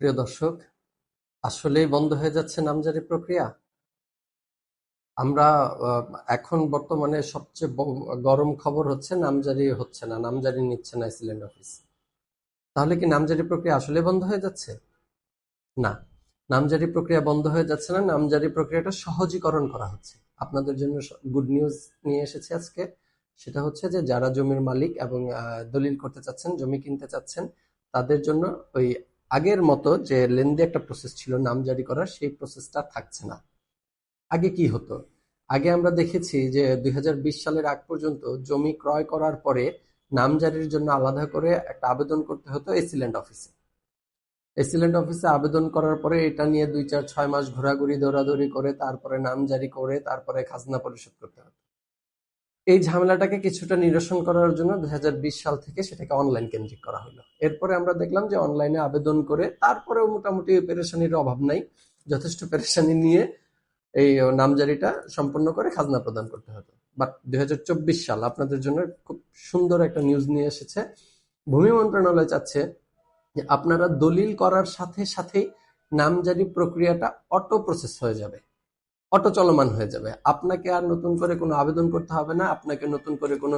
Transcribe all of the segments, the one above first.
প্রিয় দর্শক, আসলেই বন্ধ হয়ে যাচ্ছে নামজারি প্রক্রিয়া। আমরা এখন বর্তমানে সবচেয়ে গরম খবর হচ্ছে নামজারি হচ্ছে না, নামজারি নিচ্ছে না আইসল্যান্ড অফিস। তাহলে কি নামজারি প্রক্রিয়া আসলে বন্ধ হয়ে যাচ্ছে? না, নামজারি প্রক্রিয়া বন্ধ হয়ে যাচ্ছে না, নামজারি প্রক্রিয়াটা সহজীকরণ করা হচ্ছে। আপনাদের জন্য গুড নিউজ নিয়ে এসেছি আজকে। সেটা হচ্ছে যে যারা জমির মালিক এবং দলিল করতে চাচ্ছেন, জমি কিনতে চাচ্ছেন, তাদের জন্য ওই আগের মতো যে লেন্দি একটা প্রসেস ছিল নামজারি করার, সেই প্রসেসটা থাকছে না। আগে কি হতো? আগে আমরা দেখেছি যে ২০২০ সালের আগ পর্যন্ত জমি ক্রয় করার পরে নামজারির জন্য আলাদা করে একটা আবেদন করতে হতো এসিল্যান্ড অফিসে। এসিল্যান্ড অফিসে আবেদন করার পরে এটা নিয়ে ২, ৪, ৬ মাস ঘোরাঘুরি দৌড়াদৌড়ি করে তারপরে নামজারি করে তারপরে খাজনা পরিশোধ করতে হতো। এই ঝামেলাটাকে কিছুটা নিরসন করার জন্য ২০২০ সাল থেকে সেটাকে অনলাইন কেন্দ্রিক করা হলো। এরপরে আমরা দেখলাম যে অনলাইনে আবেদন করে তারপরেও মোটামুটি পেরেশানির অভাব নাই, যথেষ্ট পেরেশানি নিয়ে এই নামজারিটা সম্পন্ন করে খাজনা প্রদান করতে হতো। বাট ২০২৪ সাল আপনাদের জন্য খুব সুন্দর একটা নিউজ নিয়ে এসেছে। ভূমি মন্ত্রণালয় চাচ্ছে যে আপনারা দলিল করার সাথে সাথেই নামজারি প্রক্রিয়াটা অটো প্রসেস হয়ে যাবে, অটো চলমান হয়ে যাবে। আপনাকে আর নতুন করে কোনো আবেদন করতে হবে না, আপনাকে নতুন করে কোনো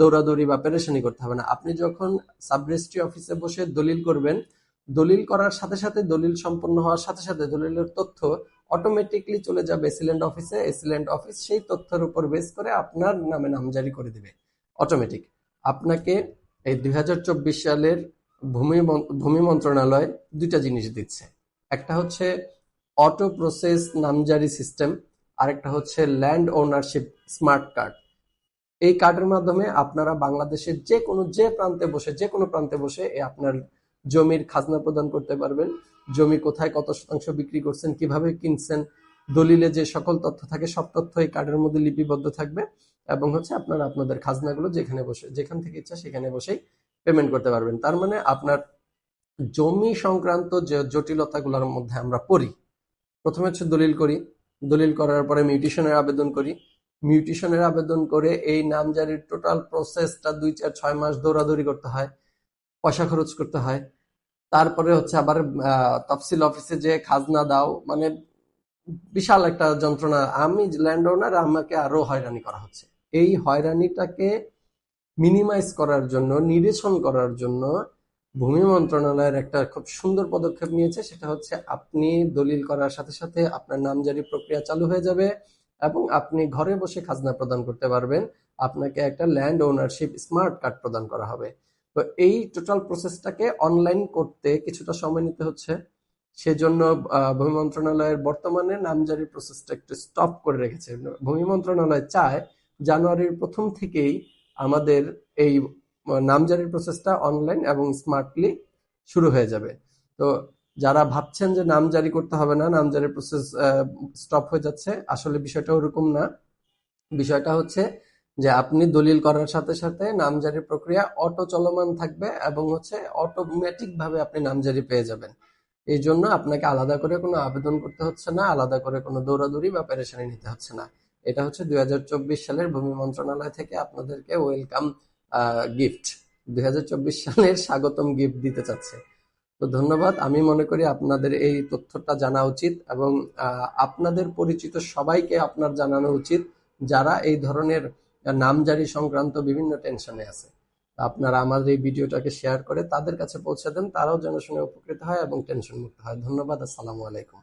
দৌড়াদৌড়ি বা পেরেশানি করতে হবে না। আপনি যখন সাব রেজিস্ট্রি অফিসে বসে দলিল করবেন, দলিল করার সাথে সাথে, দলিল সম্পন্ন হওয়ার সাথে সাথে দলিলের তথ্য অটোমেটিকলি চলে যাবে এসিল্যান্ড অফিসে। এসিল্যান্ড অফিস সেই তথ্যের উপর বেস করে আপনার নামে নামজারি করে দিবে অটোমেটিক। আপনাকে এই ২০২৪ সালের ভূমি মন্ত্রণালয় দুইটা জিনিস দিচ্ছে। একটা হচ্ছে অটো প্রসেস নামজারি সিস্টেম, আরেকটা হচ্ছে ল্যান্ড ওনারশিপ স্মার্ট কার্ড। এই কার্ডের মাধ্যমে আপনারা বাংলাদেশের যে কোনো প্রান্তে বসে আপনার জমির খাজনা প্রদান করতে পারবেন। জমি কোথায় কত শতাংশ বিক্রি করছেন, কিভাবে কিনছেন, দলিলে যে সকল তথ্য থাকে সব তথ্য এই কার্ডের মধ্যে লিপিবদ্ধ থাকবে। এবং হচ্ছে আপনারা আপনাদের খাজনাগুলো যেখান থেকে ইচ্ছা সেখানে বসেই পেমেন্ট করতে পারবেন। তার মানে আপনার জমি সংক্রান্ত যে জটিলতাগুলোর মধ্যে আমরা পড়ি, প্রথমে হচ্ছে দলিল করি, দলিল করার পরে মিউটেশনের আবেদন করি, মিউটেশনের আবেদন করে এই নামজারির টোটাল প্রসেসটা ২, ৪, ৬ মাস দৌড়াদৌড়ি করতে হয়, পয়সা খরচ করতে হয়। তারপরে হচ্ছে আবার তফসিল অফিসে যে খাজনা দাও, মানে বিশাল একটা যন্ত্রণা। আমি ল্যান্ড ওনার, আমাকে আরো হয়রানি করা হচ্ছে। এই হয়রানিটাকে মিনিমাইজ করার জন্য, নিরসন করার জন্য ভূমি মন্ত্রণালয়ের একটা খুব সুন্দর পদক্ষেপ নিয়েছে। সেটা হচ্ছে আপনি দলিল করার সাথে সাথে আপনার নামজারি প্রক্রিয়া চালু হয়ে যাবে এবং আপনি ঘরে বসে খাজনা প্রদান করতে পারবেন। আপনাকে একটা ল্যান্ড ওনারশিপ স্মার্ট কার্ড প্রদান করা হবে। তো এই টোটাল প্রসেসটাকে অনলাইন করতে কিছুটা সময় নিতে হচ্ছে। সেজন্য ভূমি মন্ত্রণালয়ের বর্তমানে নামজারি প্রসেসটা একটু স্টপ করে রেখেছে। ভূমি মন্ত্রণালয় চায় জানুয়ারির প্রথম থেকেই আমাদের এই নামজারির প্রসেসটা অনলাইন এবং স্মার্টলি শুরু হয়ে যাবে। তো যারা ভাবছেন যে নামজারি করতে হবে না, নামজারির প্রসেস স্টপ হয়ে যাচ্ছে, আসলে বিষয়টা ওরকম না। বিষয়টা হচ্ছে যে আপনি দলিল করার সাথে সাথে নামজারি প্রক্রিয়া অটো চলমান থাকবে এবং হচ্ছে অটোমেটিক ভাবে আপনি নামজারি পেয়ে যাবেন। এই জন্য আপনাকে আলাদা করে কোনো আবেদন করতে হচ্ছে না, আলাদা করে কোনো দৌড়াদৌড়ি বা পেরেশানি নিতে হচ্ছে না। এটা হচ্ছে ২০২৪ সালের ভূমি মন্ত্রণালয় থেকে আপনাদেরকে ওয়েলকাম গিফট, ২০২৪ সালের স্বাগতম গিফট দিতে চাচ্ছে। তো ধন্যবাদ। আমি মনে করি আপনাদের এই তথ্যটা জানা উচিত এবং আপনাদের পরিচিত সবাইকে আপনার জানানো উচিত যারা এই ধরনের নামজারি সংক্রান্ত বিভিন্ন টেনশনে আছে। আপনারা আমাদের এই ভিডিওটাকে শেয়ার করে তাদের কাছে পৌঁছে দেন, তারাও যেন শুনে উপকৃত হয় এবং টেনশন মুক্ত হয়। ধন্যবাদ। আসসালামু আলাইকুম।